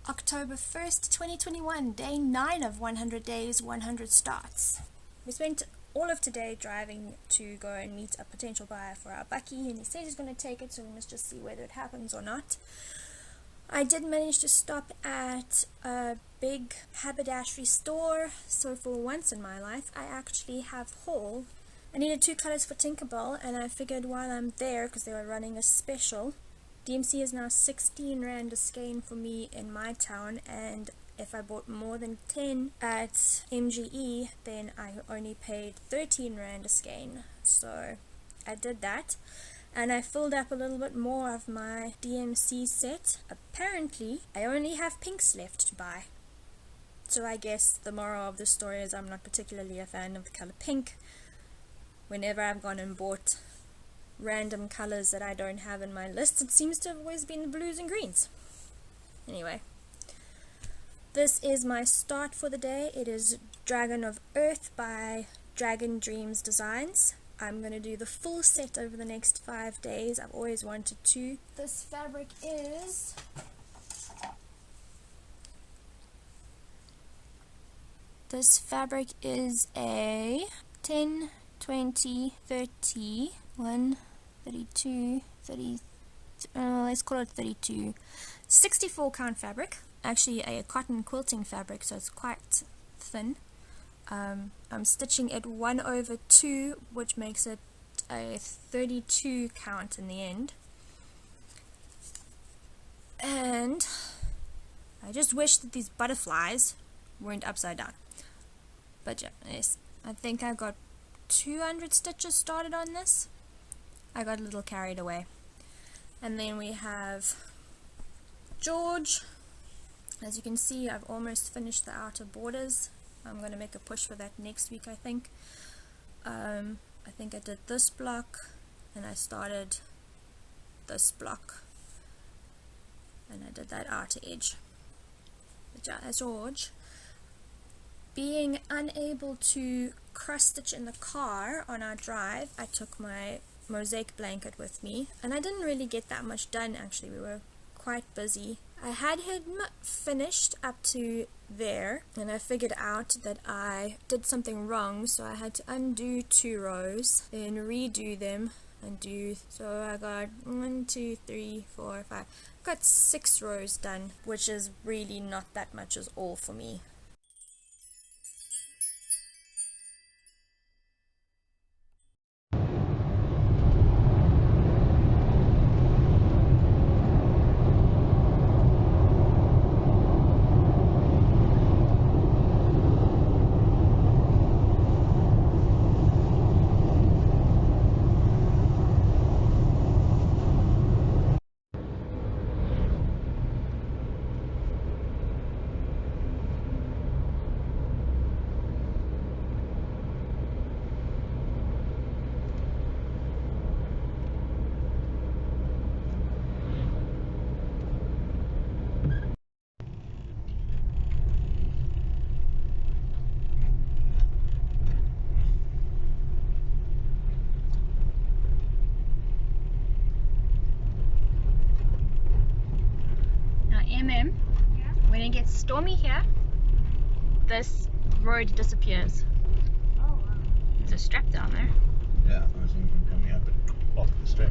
October 1st, 2021, day 9 of 100 days, 100 starts. We spent all of today driving to go and meet a potential buyer for our Bucky, and he said he's going to take it, so we must just see whether it happens or not. I did manage to stop at a big haberdashery store, so for once in my life I actually have haul. I needed 2 colors for Tinkerbell, and I figured while I'm there, because they were running a special, DMC is now 16 Rand a skein for me in my town, and if I bought more than 10 at MGE, then I only paid 13 Rand a skein. So I did that, and I filled up a little bit more of my DMC set. Apparently, I only have pinks left to buy. So I guess the moral of the story is I'm not particularly a fan of the color pink. Whenever I've gone and bought random colors that I don't have in my list, it seems to have always been the blues and greens. Anyway, this is my start for the day. It is Dragon of Earth by Dragon Dreams Designs. I'm going to do the full set over the next 5 days. I've always wanted to. This fabric is a 10, 20, 30, 1, 32, 30, let's call it 32, 64 count fabric, actually a cotton quilting fabric, so it's quite thin. I'm stitching it 1/2, which makes it a 32 count in the end, and I just wish that these butterflies weren't upside down, but yeah, yes, I think I got 200 stitches started on this. I got a little carried away. And then we have George. As you can see, I've almost finished the outer borders. I'm going to make a push for that next week, I think. I think I did this block, and I started this block, and I did that outer edge. But yeah, that's George. Being unable to cross stitch in the car on our drive, I took my mosaic blanket with me, and I didn't really get that much done actually. We were quite busy. I had him finished up to there, and I figured out that I did something wrong, so I had to undo 2 rows, then redo them, so I got 1, 2, 3, 4, 5, got 6 rows done, which is really not that much at all for me. When it gets stormy here, this road disappears. Oh wow. There's a strap down there. Yeah, I was thinking coming up and off the strap.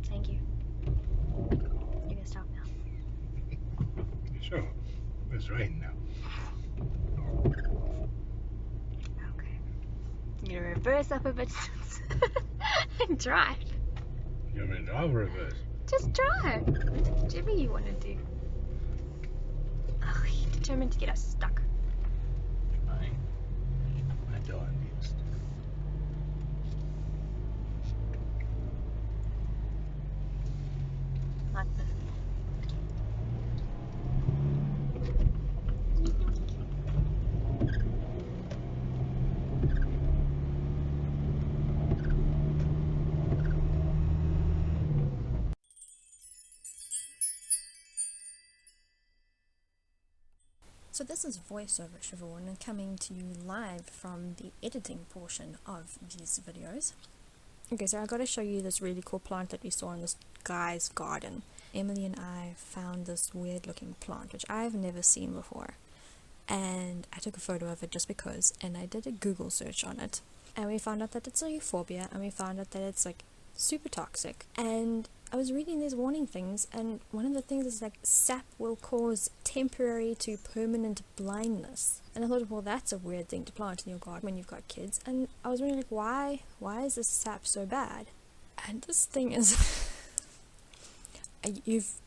Thank you. You can stop now. Sure. It's rain now. Okay. I'm gonna reverse up a bit and drive. You're in drive reverse. Just drive. Whichever you want to do. Oh, you're determined to get us stuck. Fine. I don't need stuff. So this is voiceover Siobhan and coming to you live from the editing portion of these videos. Okay, so I got to show you this really cool plant that we saw in this guy's garden. Emily and I found this weird looking plant which I've never seen before, and I took a photo of it just because, and I did a Google search on it, and we found out that it's a euphorbia, and we found out that it's like super toxic. And I was reading these warning things, and one of the things is like sap will cause temporary to permanent blindness. And I thought, well, that's a weird thing to plant in your garden when you've got kids. And I was wondering, like, why is this sap so bad? And this thing is you've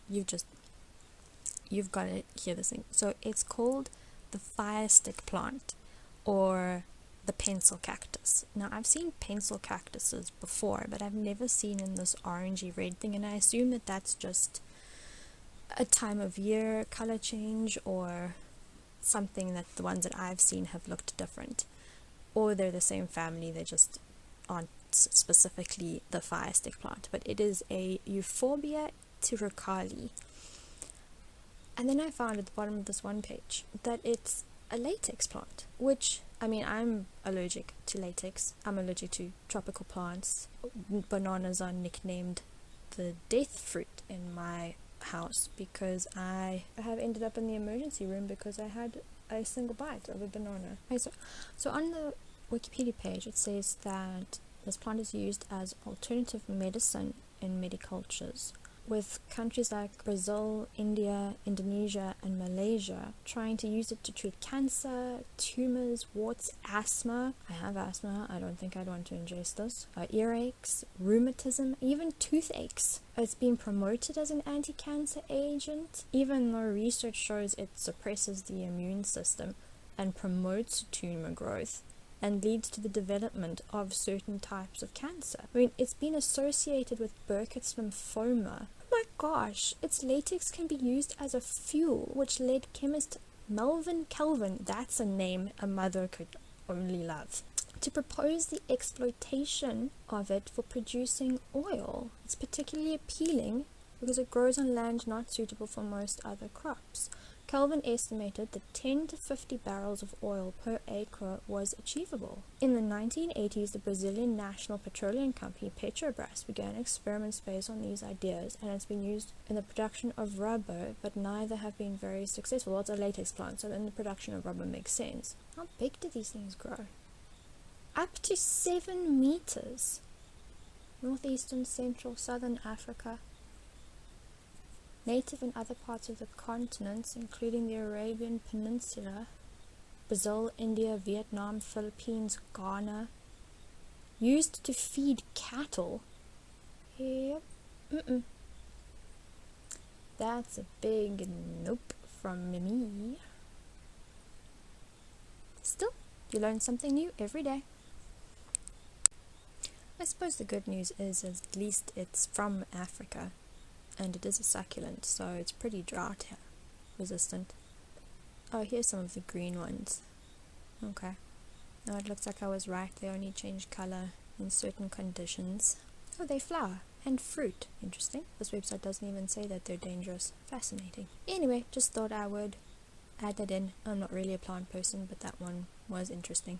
got to hear this thing. So it's called the fire stick plant, or the pencil cactus. Now, I've seen pencil cactuses before, but I've never seen in this orangey red thing, and I assume that that's just a time of year color change, or something that the ones that I've seen have looked different, or they're the same family, they just aren't specifically the fire stick plant. But it is a Euphorbia tirocali. And then I found at the bottom of this one page that it's a latex plant, which, I mean, I'm allergic to latex. I'm allergic to tropical plants. Bananas are nicknamed the death fruit in my house because I have ended up in the emergency room because I had a single bite of a banana. So on the Wikipedia page it says that this plant is used as alternative medicine in many cultures, with countries like Brazil, India, Indonesia and Malaysia trying to use it to treat cancer, tumors, warts, asthma. I have asthma, I don't think I'd want to ingest this. Earaches, rheumatism, even toothaches. It's been promoted as an anti-cancer agent, even though research shows it suppresses the immune system and promotes tumor growth and leads to the development of certain types of cancer. I mean, it's been associated with Burkitt's lymphoma. Oh my gosh, its latex can be used as a fuel, which led chemist Melvin Kelvin, that's a name a mother could only love, to propose the exploitation of it for producing oil. It's particularly appealing because it grows on land not suitable for most other crops. Kelvin estimated that 10 to 50 barrels of oil per acre was achievable. In the 1980s, the Brazilian national petroleum company Petrobras began experiments based on these ideas, and it's been used in the production of rubber, but neither have been very successful. Well, it's a latex plant, so then the production of rubber makes sense. How big do these things grow? Up to 7 meters. Northeastern, Central, Southern Africa. Native in other parts of the continents, including the Arabian Peninsula, Brazil, India, Vietnam, Philippines, Ghana. Used to feed cattle. Yep. That's a big nope from me. Still, you learn something new every day. I suppose the good news is at least it's from Africa. And it is a succulent, so it's pretty drought resistant. Oh, here's some of the green ones. Okay. Now it looks like I was right, they only change colour in certain conditions. Oh, they flower and fruit. Interesting. This website doesn't even say that they're dangerous. Fascinating. Anyway, just thought I would add that in. I'm not really a plant person, but that one was interesting.